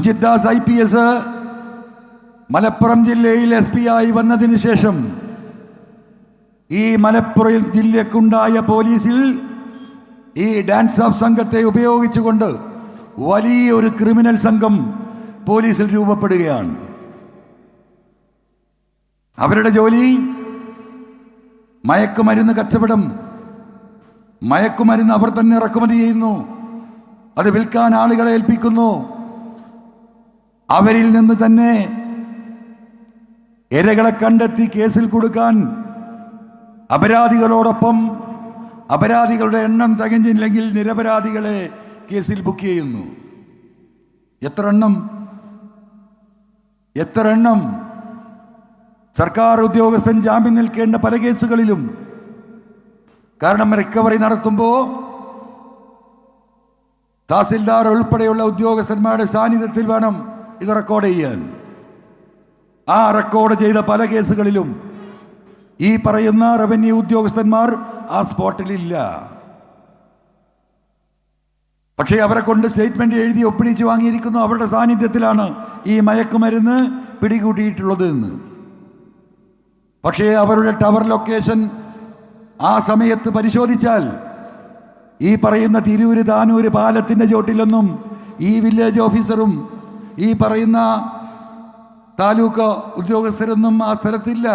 Sujith Das IPS Malappuram ജില്ലയിൽ SP ആയി വന്നതിന് ശേഷം ഈ മലപ്പുറം ജില്ലക്കുണ്ടായ പോലീസിൽ ഈ ഡാൻസ് ഓഫ് സംഘത്തെ ഉപയോഗിച്ചുകൊണ്ട് വലിയൊരു ക്രിമിനൽ സംഘം പോലീസിൽ രൂപപ്പെടുകയാണ്. അവരുടെ ജോലി മയക്കുമരുന്ന് കച്ചവടം. മയക്കുമരുന്ന് അവർ തന്നെ ഇറക്കുമതി ചെയ്യുന്നു, അത് വിൽക്കാൻ ആളുകളെ ഏൽപ്പിക്കുന്നു. അവരിൽ നിന്ന് തന്നെ ഇരകളെ കണ്ടെത്തി കേസിൽ കൊടുക്കാൻ അപരാധികളോടൊപ്പം അപരാധികളുടെ എണ്ണം തികഞ്ഞില്ലെങ്കിൽ നിരപരാധികളെ കേസിൽ ബുക്ക് ചെയ്യുന്നു. എത്ര എണ്ണം സർക്കാർ ഉദ്യോഗസ്ഥൻ ജാമ്യം നിൽക്കേണ്ട പല കേസുകളിലും. കാരണം റിക്കവറി നടത്തുമ്പോൾ തഹസിൽദാർ ഉൾപ്പെടെയുള്ള ഉദ്യോഗസ്ഥന്മാരുടെ സാന്നിധ്യത്തിൽ വേണം ഇത് റെക്കോർഡ് ചെയ്യാൻ. ആ റെക്കോർഡ് ചെയ്ത പല കേസുകളിലും ഈ പറയുന്ന റവന്യൂ ഉദ്യോഗസ്ഥന്മാർ ആ സ്പോട്ടിലില്ല. പക്ഷേ അവരെ കൊണ്ട് സ്റ്റേറ്റ്മെന്റ് എഴുതി ഒപ്പിടിച്ച് വാങ്ങിയിരിക്കുന്നു. അവരുടെ സാന്നിധ്യത്തിലാണ് ഈ മയക്കുമരുന്ന് പിടികൂടിയിട്ടുള്ളത് എന്ന്. പക്ഷേ അവരുടെ ടവർ ലൊക്കേഷൻ ആ സമയത്ത് പരിശോധിച്ചാൽ ഈ പറയുന്ന തിരൂര് താനൂര് പാലത്തിൻ്റെ ചോട്ടിലൊന്നും ഈ വില്ലേജ് ഓഫീസറും ഈ പറയുന്ന താലൂക്ക് ഉദ്യോഗസ്ഥരൊന്നും ആ സ്ഥലത്തില്ല.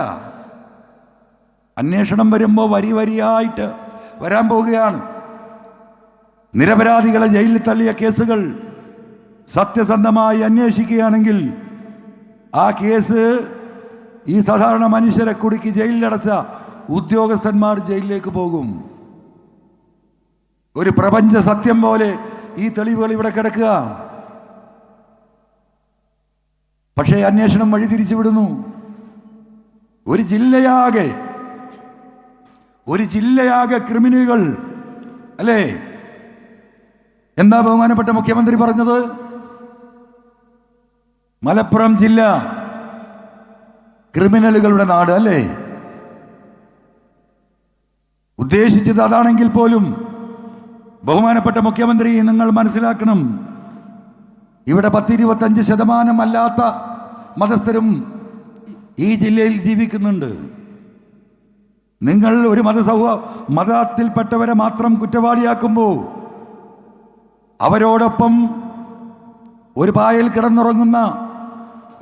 അന്വേഷണം വരുമ്പോൾ വരിയായിട്ട് വരാൻ പോവുകയാണ്. നിരപരാധികളെ ജയിലിൽ തള്ളിയ കേസുകൾ സത്യസന്ധമായി അന്വേഷിക്കുകയാണെങ്കിൽ ആ കേസ് ഈ സാധാരണ മനുഷ്യരെ കുടുക്കി ജയിലിലടച്ച ഉദ്യോഗസ്ഥന്മാർ ജയിലിലേക്ക് പോകും. ഒരു പ്രപഞ്ച സത്യം പോലെ ഈ തെളിവുകൾ ഇവിടെ കിടക്കുക. പക്ഷേ അന്വേഷണം വഴിതിരിച്ചു വിടുന്നു. ഒരു ജില്ലയാകെ ക്രിമിനലുകൾ അല്ലേ? എന്താ ബഹുമാനപ്പെട്ട മുഖ്യമന്ത്രി പറഞ്ഞത്? മലപ്പുറം ജില്ല ക്രിമിനലുകളുടെ നാട് അല്ലേ? ഉദ്ദേശിച്ചത് അതാണെങ്കിൽ പോലും ബഹുമാനപ്പെട്ട മുഖ്യമന്ത്രി നിങ്ങൾ മനസ്സിലാക്കണം, ഇവിടെ 10-25% അല്ലാത്ത മതസ്ഥരും ഈ ജില്ലയിൽ ജീവിക്കുന്നുണ്ട്. നിങ്ങൾ ഒരു മതത്തിൽപ്പെട്ടവരെ മാത്രം കുറ്റവാളിയാക്കുമ്പോൾ അവരോടൊപ്പം ഒരു പായൽ കിടന്നുറങ്ങുന്ന,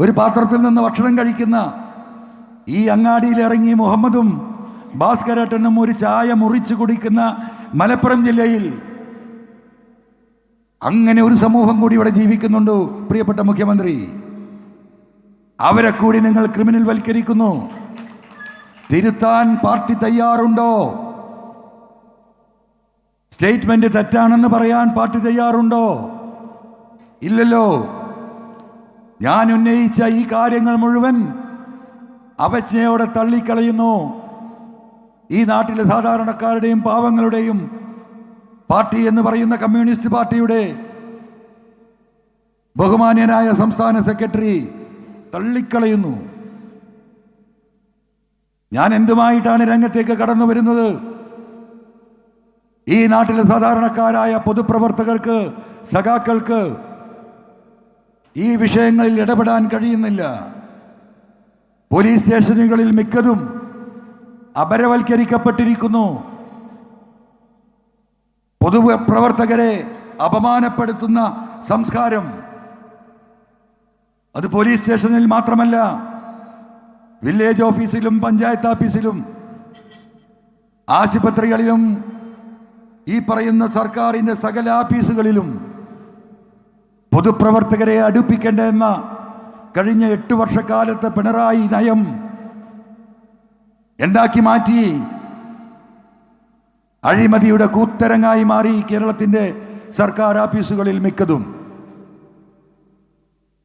ഒരു പാത്രത്തിൽ നിന്ന് ഭക്ഷണം കഴിക്കുന്ന, ഈ അങ്ങാടിയിൽ ഇറങ്ങി മുഹമ്മദും ഭാസ്കരേട്ടനും ഒരു ചായ മുറിച്ചു കുടിക്കുന്ന മലപ്പുറം ജില്ലയിൽ അങ്ങനെ ഒരു സമൂഹം കൂടി ഇവിടെ ജീവിക്കുന്നുണ്ടോ പ്രിയപ്പെട്ട മുഖ്യമന്ത്രി? അവരെ കൂടി നിങ്ങൾ ക്രിമിനൽ വൽക്കരിക്കുന്നു. തിരുത്താൻ പാർട്ടി തയ്യാറുണ്ടോ? സ്റ്റേറ്റ്മെന്റ് തെറ്റാണെന്ന് പറയാൻ പാർട്ടി തയ്യാറുണ്ടോ? ഇല്ലല്ലോ. ഞാൻ ഉന്നയിച്ച ഈ കാര്യങ്ങൾ മുഴുവൻ അവജ്ഞയോടെ തള്ളിക്കളയുന്നു. ഈ നാട്ടിലെ സാധാരണക്കാരുടെയും പാവങ്ങളുടെയും പാർട്ടി എന്ന് പറയുന്ന കമ്മ്യൂണിസ്റ്റ് പാർട്ടിയുടെ ബഹുമാന്യനായ സംസ്ഥാന സെക്രട്ടറി തള്ളിക്കളയുന്നു. ഞാൻ എന്തുമായിട്ടാണ് രംഗത്തേക്ക് കടന്നു വരുന്നത്? ഈ നാട്ടിലെ സാധാരണക്കാരായ പൊതുപ്രവർത്തകർക്ക്, സഖാക്കൾക്ക് ഈ വിഷയങ്ങളിൽ ഇടപെടാൻ കഴിയുന്നില്ല. പോലീസ് സ്റ്റേഷനുകളിൽ മിക്കതും അപരവൽക്കരിക്കപ്പെട്ടിരിക്കുന്നു. പൊതുപ്രവർത്തകരെ അപമാനപ്പെടുത്തുന്ന സംസ്കാരം അത് പോലീസ് സ്റ്റേഷനിൽ മാത്രമല്ല, വില്ലേജ് ഓഫീസിലും പഞ്ചായത്ത് ഓഫീസിലും ആശുപത്രികളിലും ഈ പറയുന്ന സർക്കാരിൻ്റെ സകല ഓഫീസുകളിലും പൊതുപ്രവർത്തകരെ അടുപ്പിക്കേണ്ടെന്ന കഴിഞ്ഞ 8 വർഷക്കാലത്തെ പിണറായി നയം എന്താക്കി മാറ്റി? അഴിമതിയുടെ കൂത്തരങ്ങായി മാറി കേരളത്തിൻ്റെ സർക്കാർ ഓഫീസുകളിൽ മിക്കതും.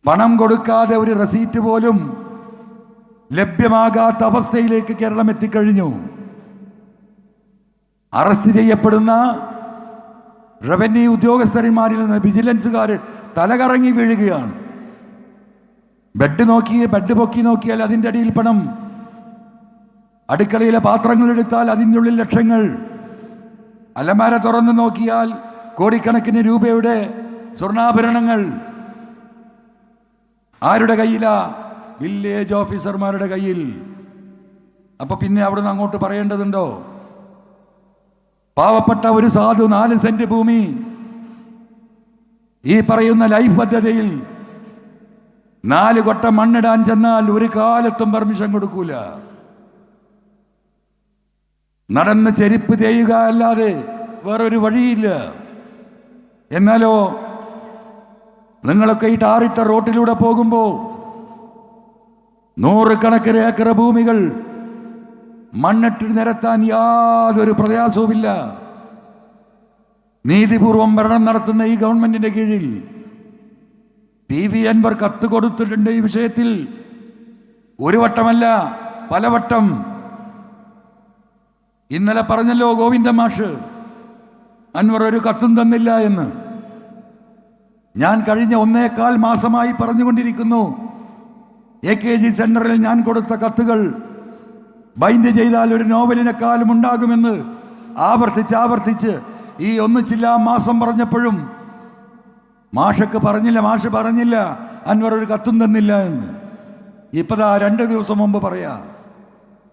പണം കൊടുക്കാതെ ഒരു റെസീറ്റ് പോലും ലഭ്യമാകാത്ത അവസ്ഥയിലേക്ക് കേരളം എത്തിക്കഴിഞ്ഞു. അറസ്റ്റ് ചെയ്യപ്പെടുന്ന റവന്യൂ ഉദ്യോഗസ്ഥന്മാരിൽ നിന്ന് വിജിലൻസുകാർ തലകറങ്ങി വീഴുകയാണ്. ബെഡ് പൊക്കി നോക്കിയാൽ അതിൻ്റെ അടിയിൽ പണം, അടുക്കളയിലെ പാത്രങ്ങൾ എടുത്താൽ അതിൻ്റെ ഉള്ളിൽ ലക്ഷങ്ങൾ, അലമാര തുറന്നു നോക്കിയാൽ കോടിക്കണക്കിന് രൂപയുടെ സ്വർണ്ണാഭരണങ്ങൾ. ആരുടെ കയ്യിലാ? വില്ലേജ് ഓഫീസർമാരുടെ കയ്യിൽ. അപ്പൊ പിന്നെ അവിടുന്ന് അങ്ങോട്ട് പറയേണ്ടതുണ്ടോ? പാവപ്പെട്ട ഒരു സാധു 4 സെന്റ് ഭൂമി ഈ പറയുന്ന ലൈഫ് പദ്ധതിയിൽ 4 കൊട്ട മണ്ണിടാൻ ചെന്നാൽ ഒരു കാലത്തും പെർമിഷൻ കൊടുക്കൂല. നടന്ന് ചെരുപ്പ് തേയുക അല്ലാതെ വേറൊരു വഴിയില്ല. എന്നാലോ നിങ്ങളൊക്കെ ഈ ടാറിട്ട റോട്ടിലൂടെ പോകുമ്പോൾ 100 കണക്കിന് ഏക്കർ ഭൂമികൾ മണ്ണിട്ട് നിരത്താൻ യാതൊരു പ്രയാസവുമില്ല. നീതിപൂർവം ഭരണം നടത്തുന്ന ഈ ഗവൺമെന്റിന്റെ കീഴിൽ PV അൻവർ കത്ത് കൊടുത്തിട്ടുണ്ട് ഈ വിഷയത്തിൽ. ഒരു വട്ടമല്ല, പലവട്ടം. ഇന്നലെ പറഞ്ഞല്ലോ ഗോവിന്ദ മാഷ്, അൻവർ ഒരു കത്തും തന്നില്ല എന്ന്. ഞാൻ കഴിഞ്ഞ 1.25 മാസമായി പറഞ്ഞുകൊണ്ടിരിക്കുന്നു, AKG സെന്ററിൽ ഞാൻ കൊടുത്ത കത്തുകൾ ബൈൻഡ് ചെയ്താൽ ഒരു നോവലിനെക്കാളും ഉണ്ടാകുമെന്ന് ആവർത്തിച്ച് ഈ ഒന്നിച്ചില്ല മാസം പറഞ്ഞപ്പോഴും മാഷ് പറഞ്ഞില്ല അൻവർ ഒരു കത്തും തന്നില്ല എന്ന്. ഇപ്പതാ 2 ദിവസം മുമ്പ് പറയാ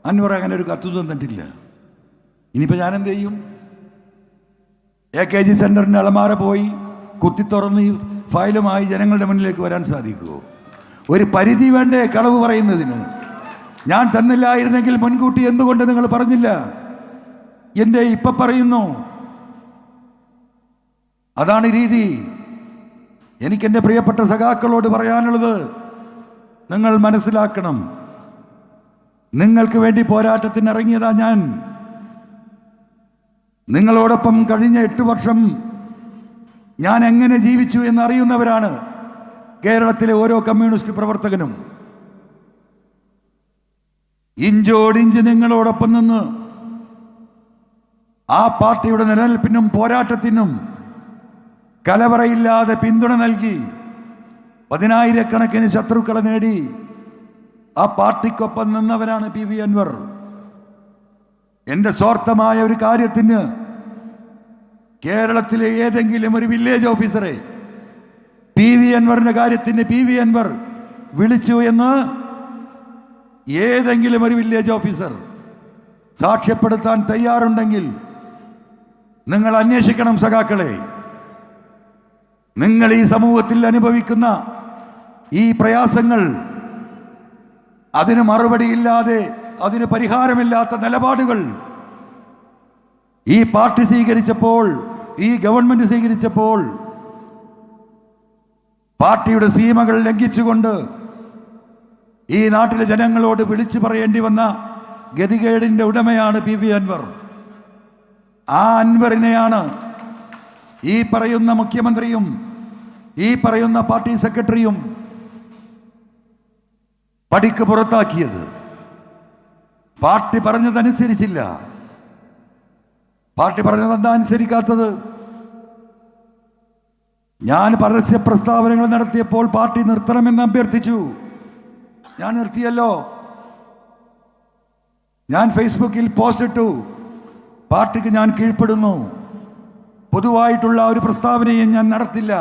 അൻവർ അങ്ങനെ ഒരു കത്തും തന്നിട്ടില്ല. ഇനിയിപ്പോൾ ഞാൻ എന്ത് ചെയ്യും? AKG സെന്ററിൻ്റെ അളമാര പോയി കുത്തിത്തുറന്ന് ഈ ഫയലുമായി ജനങ്ങളുടെ മുന്നിലേക്ക് വരാൻ സാധിക്കുമോ? ഒരു പരിധി വേണ്ടേ കളവ് പറയുന്നതിന്? ഞാൻ തന്നില്ലായിരുന്നെങ്കിൽ മുൻകൂട്ടി എന്തുകൊണ്ട് നിങ്ങൾ പറഞ്ഞില്ല? എന്തേ ഇപ്പൊ പറയുന്നു? അതാണ് രീതി. എനിക്കെൻ്റെ പ്രിയപ്പെട്ട സഖാക്കളോട് പറയാനുള്ളത്, നിങ്ങൾ മനസ്സിലാക്കണം. നിങ്ങൾക്ക് വേണ്ടി പോരാട്ടത്തിന് ഇറങ്ങിയതാ ഞാൻ. നിങ്ങളോടൊപ്പം കഴിഞ്ഞ 8 വർഷം ഞാൻ എങ്ങനെ ജീവിച്ചു എന്നറിയുന്നവരാണ് കേരളത്തിലെ ഓരോ കമ്മ്യൂണിസ്റ്റ് പ്രവർത്തകനും. ഇഞ്ചോടിഞ്ച് നിങ്ങളോടൊപ്പം നിന്ന് ആ പാർട്ടിയുടെ നിലനിൽപ്പിനും പോരാട്ടത്തിനും കലവറയില്ലാതെ പിന്തുണ നൽകി 10,000-കണക്കിന് ശത്രുക്കളെ നേടി ആ പാർട്ടിക്കൊപ്പം നിന്നവരാണ് PV അൻവർ. എൻ്റെ സ്വാർത്ഥമായ ഒരു കാര്യത്തിന് കേരളത്തിലെ ഏതെങ്കിലും ഒരു വില്ലേജ് ഓഫീസറെ PV അൻവറിന്റെ കാര്യത്തിന് PV അൻവർ വിളിച്ചു എന്ന് ഏതെങ്കിലും ഒരു വില്ലേജ് ഓഫീസർ സാക്ഷ്യപ്പെടുത്താൻ തയ്യാറുണ്ടെങ്കിൽ നിങ്ങൾ അന്വേഷിക്കണം സഖാക്കളെ. നിങ്ങൾ ഈ സമൂഹത്തിൽ അനുഭവിക്കുന്ന ഈ പ്രയാസങ്ങൾ, അതിന് മറുപടിയില്ലാതെ, അതിന് പരിഹാരമില്ലാത്ത നിലപാടുകൾ ഈ പാർട്ടി സ്വീകരിച്ചപ്പോൾ, ഈ ഗവൺമെന്റ് സ്വീകരിച്ചപ്പോൾ പാർട്ടിയുടെ സീമകൾ ലംഘിച്ചുകൊണ്ട് ഈ നാട്ടിലെ ജനങ്ങളോട് വിളിച്ചു പറയേണ്ടി വന്ന ഗതികേടിന്റെ ഉടമയാണ് PV അൻവർ. ആ അൻവറിനെയാണ് ഈ പറയുന്ന മുഖ്യമന്ത്രിയും ഈ പറയുന്ന പാർട്ടി സെക്രട്ടറിയും പടിക്ക് പുറത്താക്കിയത്. പാർട്ടി പറഞ്ഞതനുസരിച്ചില്ല. പാർട്ടി പറഞ്ഞതെന്താ അനുസരിക്കാത്തത്? ഞാൻ പരസ്യ പ്രസ്താവനകൾ നടത്തിയപ്പോൾ പാർട്ടി നിർത്തണമെന്ന് അഭ്യർത്ഥിച്ചു. ഞാൻ നിർത്തിയല്ലോ. ഞാൻ ഫേസ്ബുക്കിൽ പോസ്റ്റ് ഇട്ടു, പാർട്ടിക്ക് ഞാൻ കീഴ്പ്പെടുന്നു, പൊതുവായിട്ടുള്ള ഒരു പ്രസ്താവനയും ഞാൻ നടത്തില്ല.